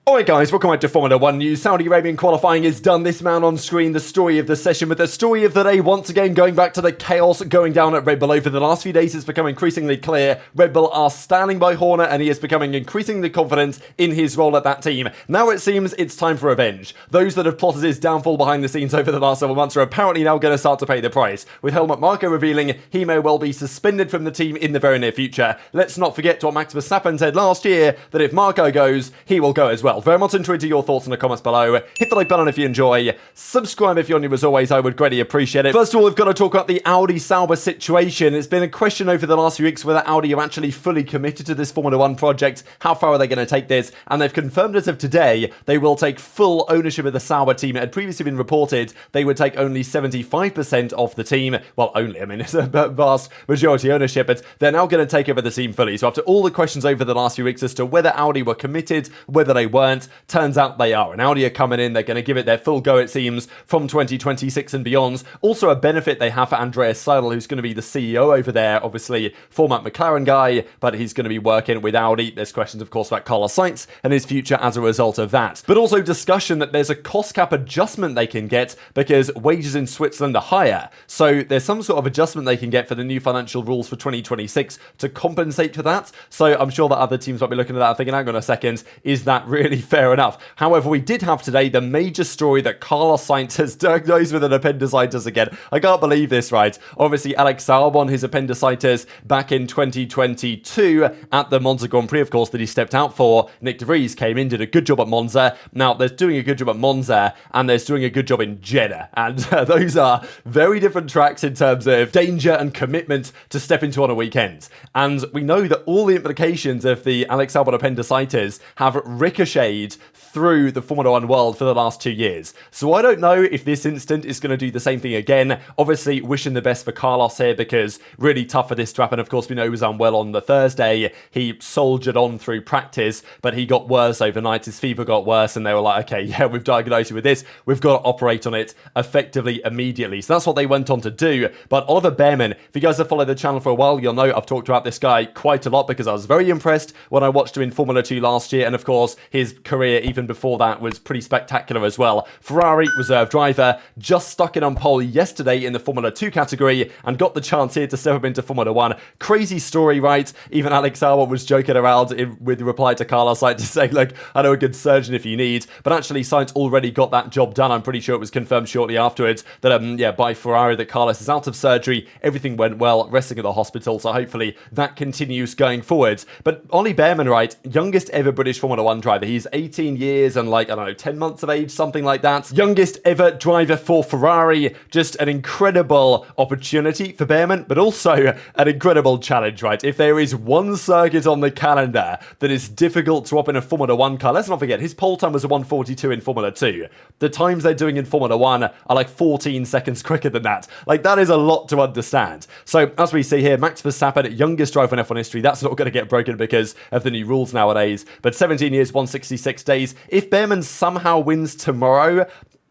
Alright guys, welcome back to Formula 1 news. Saudi Arabian qualifying is done. This man on screen, the story of the session, with the story of the day once again going back to the chaos going down at Red Bull over the last few days. It's become increasingly clear Red Bull are standing by Horner and he is becoming increasingly confident in his role at that team. Now it seems it's time for revenge. Those that have plotted his downfall behind the scenes over the last several months are apparently now going to start to pay the price, with Helmut Marko revealing he may well be suspended from the team in the very near future. Let's not forget what Max Verstappen said last year, that if Marko goes, he will go as well. Very much intrigued to your thoughts in the comments below. Hit the like button if you enjoy. Subscribe if you're new as always. I would greatly appreciate it. First of all, we've got to talk about the Audi Sauber situation. It's been a question over the last few weeks whether Audi are actually fully committed to this Formula 1 project. How far are they going to take this? And they've confirmed as of today they will take full ownership of the Sauber team. It had previously been reported they would take only 75% of the team. Well, only, I mean, it's a vast majority ownership, but they're now going to take over the team fully. So after all the questions over the last few weeks as to whether Audi were committed, whether they weren't, turns out they are. And Audi are coming in, they're going to give it their full go, it seems, from 2026 and beyond. Also a benefit they have for Andreas Seidel, who's going to be the CEO over there, obviously former McLaren guy, but he's going to be working with Audi. There's questions, of course, about Carlos Sainz and his future as a result of that. But also discussion that there's a cost cap adjustment they can get because wages in Switzerland are higher. So there's some sort of adjustment they can get for the new financial rules for 2026 to compensate for that. So I'm sure that other teams might be looking at that and thinking, hang on a second, is that really fair enough? However, we did have today the major story that Carlos Sainz has diagnosed with an appendicitis again. I can't believe this, right? Obviously, Alex Albon, his appendicitis back in 2022 at the Monza Grand Prix, of course, that he stepped out for. Nick de Vries came in, did a good job at Monza. Now, there's doing a good job at Monza and there's doing a good job in Jeddah. And those are very different tracks in terms of danger and commitment to step into on a weekend. And we know that all the implications of the Alex Albon appendicitis have ricocheted through the Formula 1 world for the last 2 years. So I don't know if this instant is going to do the same thing again. Obviously, wishing the best for Carlos here because really tough for this to happen. Of course, we know he was unwell on the Thursday. He soldiered on through practice, but he got worse overnight. His fever got worse and they were like, okay, yeah, we've diagnosed you with this. We've got to operate on it effectively immediately. So that's what they went on to do. But Oliver Bearman, if you guys have followed the channel for a while, you'll know I've talked about this guy quite a lot because I was very impressed when I watched him in Formula 2 last year. And of course, his career even before that was pretty spectacular as well. Ferrari reserve driver, just stuck in on pole yesterday in the Formula 2 category and got the chance here to step up into Formula 1. Crazy story, right? Even Alex Albon was joking around with the reply to Carlos Sainz to say, like, I know a good surgeon if you need, but actually Sainz already got that job done. I'm pretty sure it was confirmed shortly afterwards that, by Ferrari that Carlos is out of surgery. Everything went well, resting at the hospital, so hopefully that continues going forward. But Ollie Bearman, right, youngest ever British Formula 1 driver. He's 18 years and like, I don't know, 10 months of age, something like that. Youngest ever driver for Ferrari. Just an incredible opportunity for Bearman, but also an incredible challenge, right? If there is one circuit on the calendar that is difficult to up in a Formula 1 car, let's not forget, his pole time was a 1:42 in Formula 2. The times they're doing in Formula 1 are like 14 seconds quicker than that. Like, that is a lot to understand. So, as we see here, Max Verstappen, youngest driver in F1 history, that's not going to get broken because of the new rules nowadays. But 17 years, 166 days. If Bearman somehow wins tomorrow,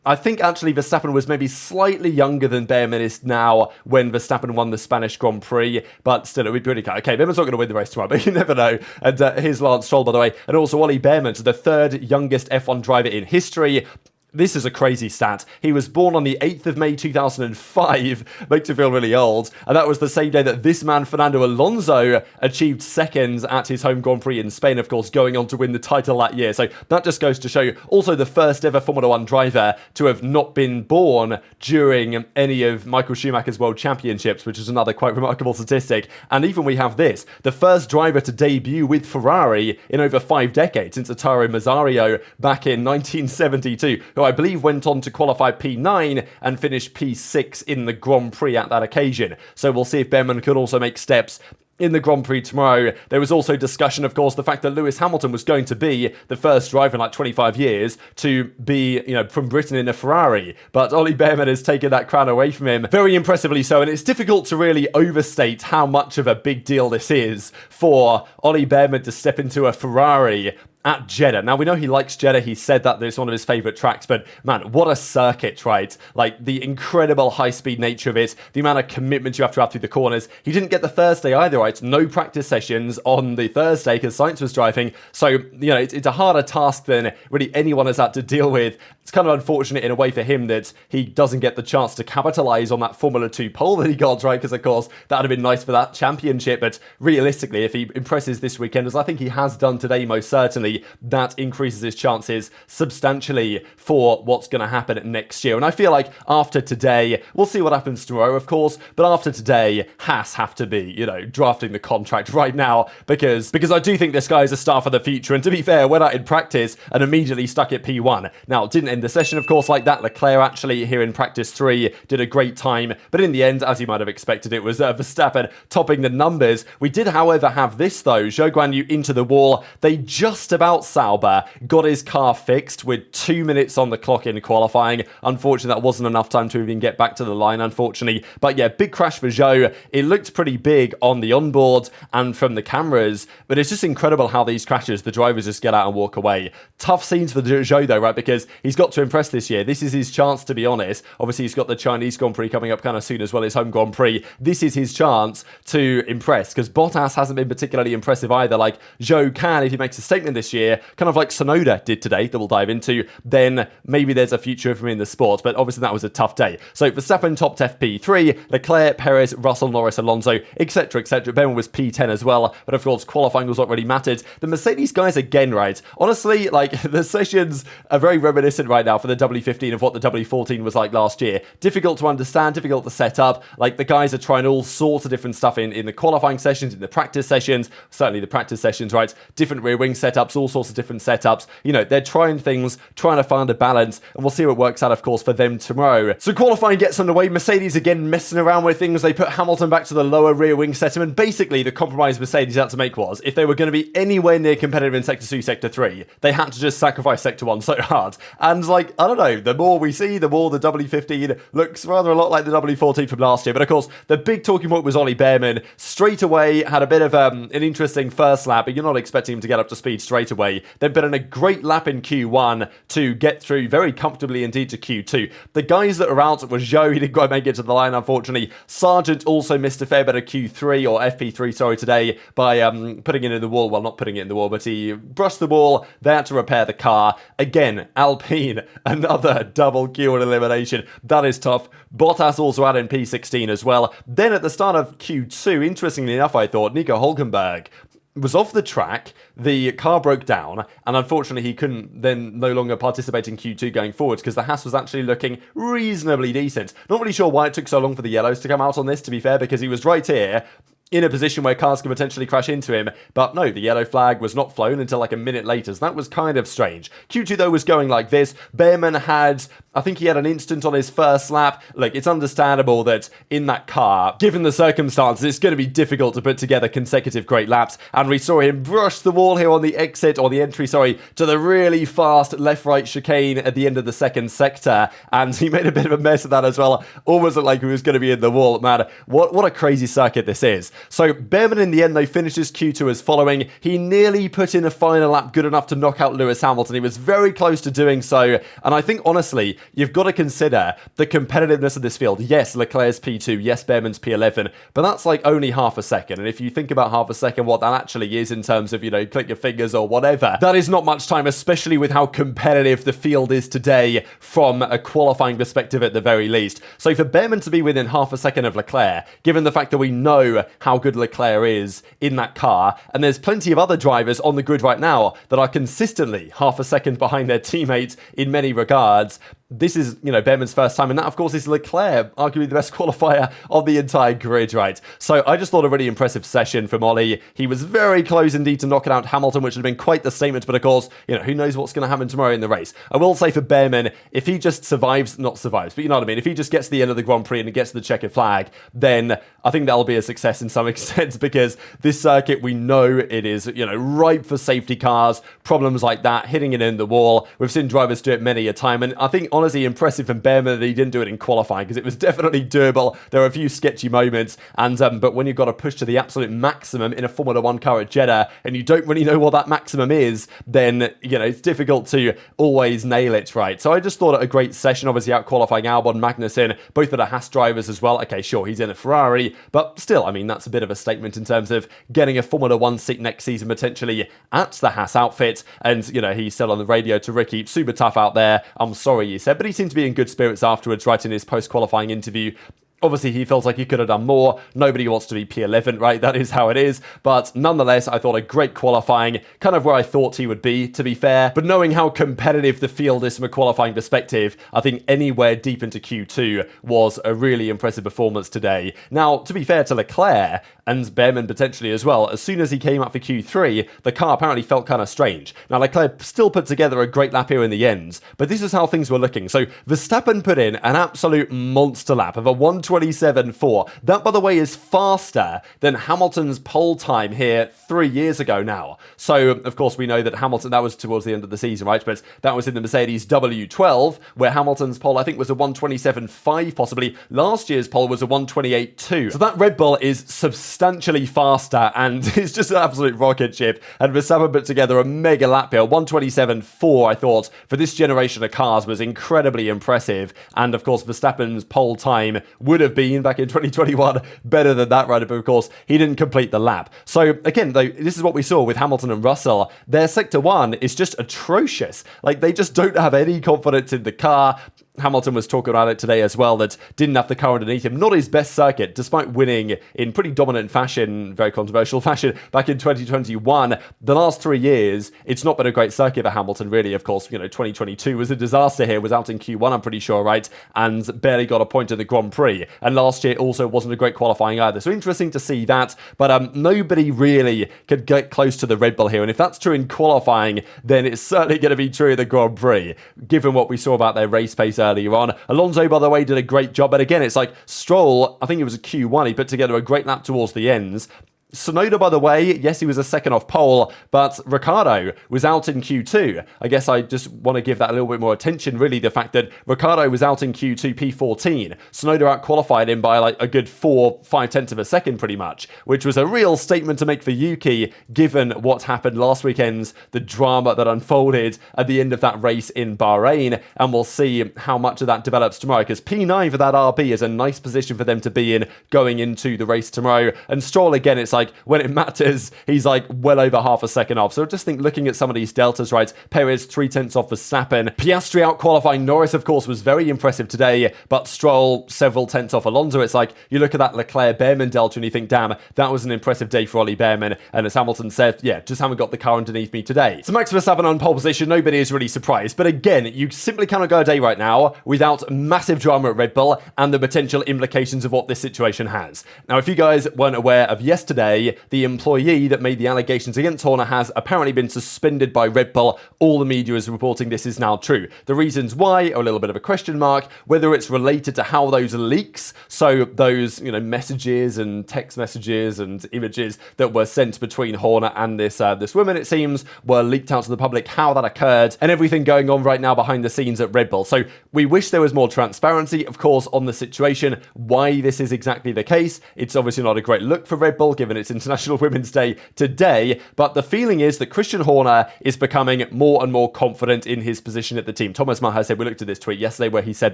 I think actually Verstappen was maybe slightly younger than Bearman is now when Verstappen won the Spanish Grand Prix, but still it would be pretty cool. Okay, Bearman's not going to win the race tomorrow, but you never know. And here's Lance Stroll, by the way, and also Ollie Bearman, the third youngest F1 driver in history. This is a crazy stat. He was born on the 8th of May 2005, makes me feel really old, and that was the same day that this man, Fernando Alonso, achieved second at his home Grand Prix in Spain, of course, going on to win the title that year. So that just goes to show you, also the first ever Formula 1 driver to have not been born during any of Michael Schumacher's World Championships, which is another quite remarkable statistic. And even we have this, the first driver to debut with Ferrari in over 5 decades, since Ottavio Mazzario back in 1972, who I believe went on to qualify P9 and finish P6 in the Grand Prix at that occasion. So we'll see if Bearman can also make steps in the Grand Prix tomorrow. There was also discussion, of course, the fact that Lewis Hamilton was going to be the first driver in like 25 years to be, from Britain in a Ferrari. But Ollie Bearman has taken that crown away from him, very impressively so. And it's difficult to really overstate how much of a big deal this is for Ollie Bearman to step into a Ferrari at Jeddah. Now, we know he likes Jeddah. He said that it's one of his favorite tracks, but man, what a circuit, right? Like, the incredible high-speed nature of it, the amount of commitment you have to have through the corners. He didn't get the Thursday either, right? No practice sessions on the Thursday because Sainz was driving. So, you know, it's a harder task than really anyone has had to deal with. It's kind of unfortunate in a way for him that he doesn't get the chance to capitalize on that Formula 2 pole that he got, right? Because, of course, that would have been nice for that championship. But realistically, if he impresses this weekend, as I think he has done today most certainly, that increases his chances substantially for what's going to happen next year. And I feel like after today, we'll see what happens tomorrow, of course, but after today, Haas have to be, you know, drafting the contract right now because I do think this guy is a star for the future. And to be fair, went out in practice and immediately stuck at P1. Now, it didn't end the session, of course, like that. Leclerc actually here in practice 3 did a great time, but in the end, as you might have expected, it was Verstappen topping the numbers. We did, however, have this though. Zhou Guanyu into the wall. They just about Sauber got his car fixed with 2 minutes on the clock in qualifying. Unfortunately, that wasn't enough time to even get back to the line, unfortunately. But yeah, big crash for Zhou. It looked pretty big on the onboard and from the cameras, but it's just incredible how these crashes, the drivers just get out and walk away. Tough scenes for Zhou though, right? Because he's got to impress this year. This is his chance, to be honest. Obviously, he's got the Chinese Grand Prix coming up kind of soon as well, his home Grand Prix. This is his chance to impress because Bottas hasn't been particularly impressive either. Like, Zhou can, if he makes a statement this year, kind of like Tsunoda did today, that we'll dive into, then maybe there's a future for him in the sport. But obviously, that was a tough day. So Verstappen topped FP3, Leclerc, Perez, Russell, Norris, Alonso, etc., etc. Bearman was P10 as well. But of course, qualifying was what really mattered. The Mercedes guys, again, right? Honestly, like, the sessions are very reminiscent right now for the W15 of what the W14 was like last year. Difficult to understand, difficult to set up. Like, the guys are trying all sorts of different stuff in the qualifying sessions, in the practice sessions, certainly the practice sessions, right? Different rear wing setups, all sorts of different setups. You know, they're trying things, trying to find a balance, and we'll see what works out, of course, for them tomorrow. So qualifying gets underway. Mercedes again messing around with things. They put Hamilton back to the lower rear wing setup, and basically the compromise Mercedes had to make was, if they were going to be anywhere near competitive in Sector 2, Sector 3, they had to just sacrifice Sector 1 so hard. And like, I don't know, the more we see, the more the W15 looks rather a lot like the W14 from last year. But of course, the big talking point was Ollie Bearman. Straight away, had a bit of an interesting first lap, but you're not expecting him to get up to speed straight away. Then put in a great lap in Q1 to get through very comfortably indeed to Q2. The guys that are out was Zhou, he didn't quite make it to the line, unfortunately. Sargent also missed a fair bit of Q3, or FP3, sorry, today, by putting it in the wall. Well, not putting it in the wall, but he brushed the wall. They had to repair the car. Again, Alpine, another double Q and elimination. That is tough. Bottas also had in P16 as well. Then at the start of Q2, interestingly enough, I thought, Nico Hülkenberg was off the track, the car broke down, and unfortunately he couldn't then no longer participate in Q2 going forwards because the Haas was actually looking reasonably decent. Not really sure why it took so long for the yellows to come out on this, to be fair, because he was right here, in a position where cars could potentially crash into him. But no, the yellow flag was not flown until like a minute later, so that was kind of strange. Q2 though was going like this. Bearman had, I think he had an instant on his first lap. Look, it's understandable that in that car, given the circumstances, it's going to be difficult to put together consecutive great laps. And we saw him brush the wall here on the exit, or the entry, sorry, to the really fast left-right chicane at the end of the second sector. And he made a bit of a mess of that as well. Almost looked like he was going to be in the wall. Man, what a crazy circuit this is. So Bearman in the end, though, finishes Q2 as following. He nearly put in a final lap good enough to knock out Lewis Hamilton. He was very close to doing so. And I think, honestly, you've got to consider the competitiveness of this field. Yes, Leclerc's P2. Yes, Bearman's P11. But that's like only half a second. And if you think about half a second, what that actually is in terms of, you know, click your fingers or whatever, that is not much time, especially with how competitive the field is today from a qualifying perspective at the very least. So for Bearman to be within half a second of Leclerc, given the fact that we know how good Leclerc is in that car, and there's plenty of other drivers on the grid right now that are consistently half a second behind their teammates in many regards. This is, you know, Bearman's first time, and that, of course, is Leclerc, arguably the best qualifier of the entire grid, right? So I just thought a really impressive session from Ollie. He was very close indeed to knocking out Hamilton, which would have been quite the statement, but of course, you know, who knows what's going to happen tomorrow in the race. I will say for Bearman, if he just survives, not survives, but you know what I mean, if he just gets to the end of the Grand Prix and gets to the checkered flag, then I think that'll be a success in some extent, because this circuit, we know it is, you know, ripe for safety cars, problems like that, hitting it in the wall. We've seen drivers do it many a time, and I think, honestly impressive from Bearman that he didn't do it in qualifying, because it was definitely doable. There were a few sketchy moments, and but when you've got to push to the absolute maximum in a Formula 1 car at Jeddah, and you don't really know what that maximum is, then, you know, it's difficult to always nail it right. So I just thought it a great session, obviously out qualifying Albon, Magnussen, both of the Haas drivers as well. Okay, sure, he's in a Ferrari, but still, I mean, that's a bit of a statement in terms of getting a Formula 1 seat next season, potentially at the Haas outfit. And, you know, he said on the radio to Ricky, super tough out there. I'm sorry, he said, but he seemed to be in good spirits afterwards, right, in his post-qualifying interview. Obviously, he feels like he could have done more. Nobody wants to be P11, right? That is how it is. But nonetheless, I thought a great qualifying, kind of where I thought he would be, to be fair. But knowing how competitive the field is from a qualifying perspective, I think anywhere deep into Q2 was a really impressive performance today. Now, to be fair to Leclerc, and Bearman potentially as well, as soon as he came up for Q3, the car apparently felt kind of strange. Now, Leclerc still put together a great lap here in the end, but this is how things were looking. So, Verstappen put in an absolute monster lap of a 1:27.4. That, by the way, is faster than Hamilton's pole time here 3 years ago now. So, of course, we know that Hamilton, that was towards the end of the season, right? But that was in the Mercedes W12, where Hamilton's pole, I think, was a 1:27.5, possibly. Last year's pole was a 1:28.2. So that Red Bull is substantially faster, and it's just an absolute rocket ship. And Verstappen put together a mega lap here. 1:27.4, I thought, for this generation of cars was incredibly impressive. And, of course, Verstappen's pole time would have been, back in 2021, better than that, right? But, of course, he didn't complete the lap. So, again, though, this is what we saw with Hamilton and Russell. Their Sector 1 is just atrocious. Like, they just don't have any confidence in the car. Hamilton was talking about it today as well, that didn't have the car underneath him. Not his best circuit, despite winning in pretty dominant fashion, very controversial fashion, back in 2021. The last 3 years, it's not been a great circuit for Hamilton, really. Of course, you know, 2022 was a disaster here, was out in Q1, I'm pretty sure, right? And barely got a point in the Grand Prix. And last year also wasn't a great qualifying either. So interesting to see that. But nobody really could get close to the Red Bull here. And if that's true in qualifying, then it's certainly going to be true in the Grand Prix, given what we saw about their race pace earlier on. Alonso, by the way, did a great job, but again, it's like Stroll, I think it was a Q1, he put together a great lap towards the ends. Tsunoda, by the way, yes, he was a second off pole, but Ricciardo was out in Q2. I guess I just want to give that a little bit more attention, really, the fact that Ricciardo was out in Q2 P14. Tsunoda out-qualified him by like a good 4-5 tenths of a second, pretty much, which was a real statement to make for Yuki, given what happened last weekend, the drama that unfolded at the end of that race in Bahrain, and we'll see how much of that develops tomorrow, because P9 for that RB is a nice position for them to be in going into the race tomorrow. And Stroll, again, it's like, when it matters, he's like well over half a second off. So I just think looking at some of these deltas, right, Perez 3 tenths off Verstappen. Piastri out qualifying Norris, of course, was very impressive today, but Stroll several tenths off Alonso. It's like, you look at that Leclerc-Bearman delta and you think, damn, that was an impressive day for Ollie Bearman. And as Hamilton said, yeah, just haven't got the car underneath me today. So Max Verstappen on pole position, nobody is really surprised. But again, you simply cannot go a day right now without massive drama at Red Bull and the potential implications of what this situation has. Now, if you guys weren't aware of yesterday, the employee that made the allegations against Horner has apparently been suspended by Red Bull. All the media is reporting this is now true. The reasons why are a little bit of a question mark, whether it's related to how those leaks, so those, you know, messages and text messages and images that were sent between Horner and this woman, it seems, were leaked out to the public, how that occurred, and everything going on right now behind the scenes at Red Bull. So we wish there was more transparency, of course, on the situation, why this is exactly the case. It's obviously not a great look for Red Bull, given it's International Women's Day today, but the feeling is that Christian Horner is becoming more and more confident in his position at the team. Thomas Maher said, we looked at this tweet yesterday where he said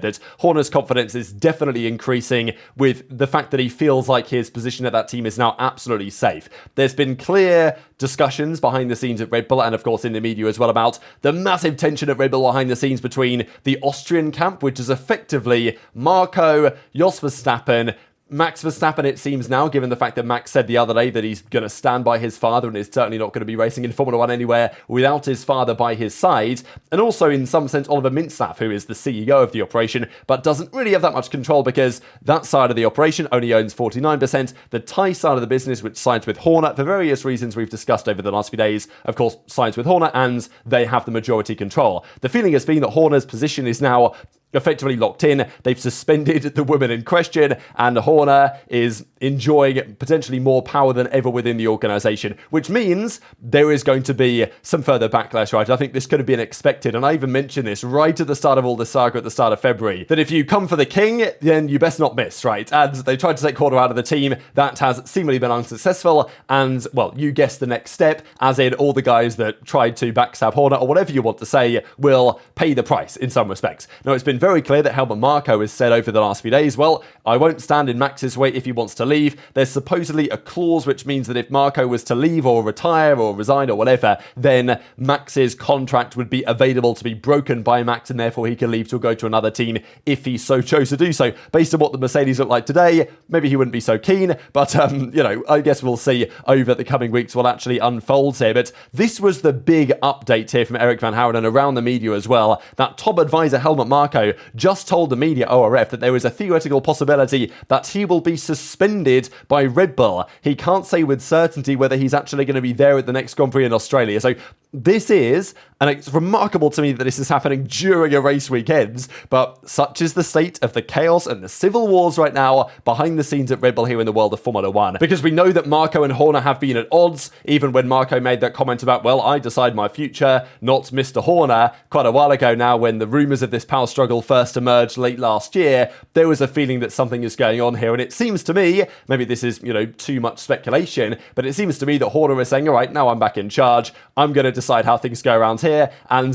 that Horner's confidence is definitely increasing with the fact that he feels like his position at that team is now absolutely safe. There's been clear discussions behind the scenes at Red Bull and of course in the media as well about the massive tension at Red Bull behind the scenes between the Austrian camp, which is effectively Marko, Jos Verstappen, Max Verstappen, it seems now, given the fact that Max said the other day that he's going to stand by his father and is certainly not going to be racing in Formula 1 anywhere without his father by his side. And also, in some sense, Oliver Mintzlaff, who is the CEO of the operation, but doesn't really have that much control because that side of the operation only owns 49%. The Thai side of the business, which sides with Horner, for various reasons we've discussed over the last few days, of course, sides with Horner, and they have the majority control. The feeling has been that Horner's position is now effectively locked in. They've suspended the woman in question, and Horner is enjoying potentially more power than ever within the organization, which means there is going to be some further backlash, right? I think this could have been expected, and I even mentioned this right at the start of all the saga at the start of February, that if you come for the king, then you best not miss, right? And they tried to take Horner out of the team. That has seemingly been unsuccessful, and, well, you guessed the next step, as in all the guys that tried to backstab Horner, or whatever you want to say, will pay the price in some respects. Now, it's been very clear that Helmut Marko has said over the last few days, well, I won't stand in Max's way if he wants to leave. There's supposedly a clause which means that if Marko was to leave or retire or resign or whatever, then Max's contract would be available to be broken by Max, and therefore he can leave to go to another team if he so chose to do so. Based on what the Mercedes look like today, maybe he wouldn't be so keen, but I guess we'll see over the coming weeks what actually unfolds here. But this was the big update here from Eric Van Haren and around the media as well, that top advisor Helmut Marko just told the media ORF that there is a theoretical possibility that he will be suspended by Red Bull. He can't say with certainty whether he's actually going to be there at the next Grand Prix in Australia. So this is, and it's remarkable to me that this is happening during a race weekend, but such is the state of the chaos and the civil wars right now behind the scenes at Red Bull here in the world of Formula One. Because we know that Marko and Horner have been at odds, even when Marko made that comment about, well, I decide my future, not Mr. Horner, quite a while ago now, when the rumours of this power struggle first emerged late last year. There was a feeling that something is going on here, and it seems to me, maybe this is, too much speculation, but it seems to me that Horner is saying, all right, now I'm back in charge, I'm going to decide how things go around here, and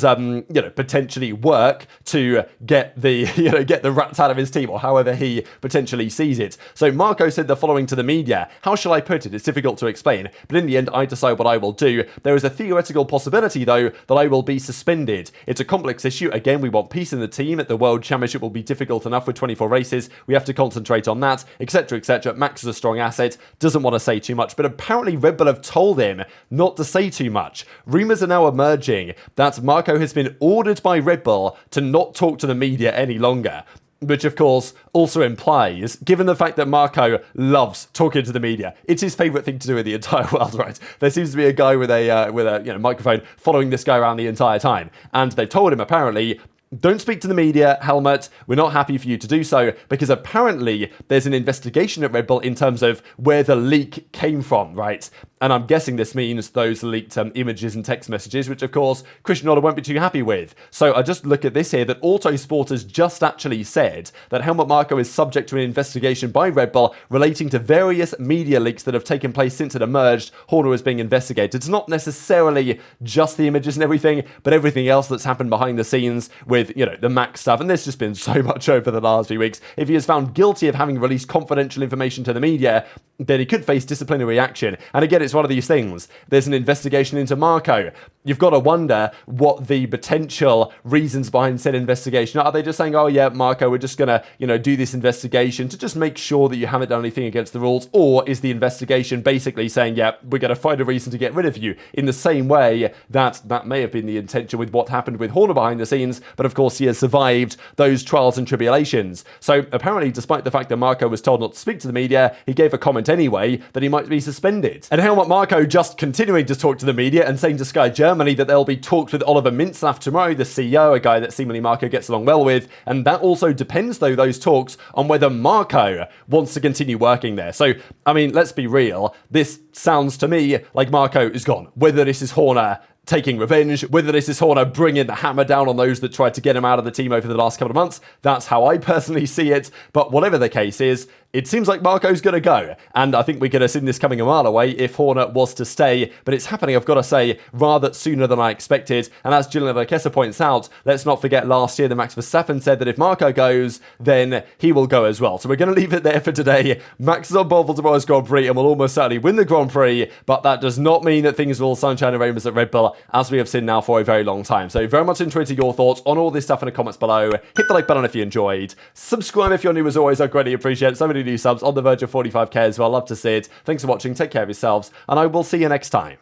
potentially work to get the get the rats out of his team, or however he potentially sees it. So Marko said the following to the media: how shall I put it? It's difficult to explain, but in the end I decide what I will do. There is a theoretical possibility though that I will be suspended. It's a complex issue. Again, we want peace in the team. The World Championship will be difficult enough with 24 races. We have to concentrate on that, etc, etc. Max is a strong asset, doesn't want to say too much, but apparently Red Bull have told him not to say too much. Rumours are now emerging that Marko has been ordered by Red Bull to not talk to the media any longer. Which, of course, also implies, given the fact that Marko loves talking to the media, it's his favourite thing to do in the entire world, right? There seems to be a guy with a microphone following this guy around the entire time. And they've told him, apparently, don't speak to the media, Helmut. We're not happy for you to do so, because apparently there's an investigation at Red Bull in terms of where the leak came from, right? And I'm guessing this means those leaked images and text messages, which of course Christian Horner won't be too happy with. So I just look at this here, that Autosport has just actually said that Helmut Marko is subject to an investigation by Red Bull relating to various media leaks that have taken place since it emerged Horner is being investigated. It's not necessarily just the images and everything, but everything else that's happened behind the scenes with, the Max stuff. And there's just been so much over the last few weeks. If he is found guilty of having released confidential information to the media, then he could face disciplinary action. And again, it's one of these things. There's an investigation into Marko. You've got to wonder what the potential reasons behind said investigation are. Are they just saying, oh yeah, Marko, we're just going to, do this investigation to just make sure that you haven't done anything against the rules? Or is the investigation basically saying, yeah, we're going to find a reason to get rid of you, in the same way that may have been the intention with what happened with Horner behind the scenes, but of course he has survived those trials and tribulations. So apparently, despite the fact that Marko was told not to speak to the media, he gave a comment anyway that he might be suspended. And Helmut Marko just continuing to talk to the media and saying to Sky Germany that there'll be talks with Oliver Mintzlaff tomorrow, the CEO, a guy that seemingly Marko gets along well with, and that also depends, though, those talks, on whether Marko wants to continue working there. So, I mean, let's be real, this sounds to me like Marko is gone. Whether this is Horner taking revenge, whether this is Horner bringing the hammer down on those that tried to get him out of the team over the last couple of months, that's how I personally see it. But whatever the case is, it seems like Marko's going to go. And I think we could have seen this coming a mile away if Horner was to stay. But it's happening, I've got to say, rather sooner than I expected. And as Julian Alekesa points out, let's not forget last year that Max Verstappen said that if Marko goes, then he will go as well. So we're going to leave it there for today. Max is on board for tomorrow's Grand Prix and will almost certainly win the Grand Prix. But that does not mean that things will sunshine and rainbows at Red Bull, as we have seen now for a very long time. So very much interested in your thoughts on all this stuff in the comments below. Hit the like button if you enjoyed. Subscribe if you're new as always. I greatly appreciate it. So many new subs on the verge of 45k as well. Love to see it. Thanks for watching. Take care of yourselves. And I will see you next time.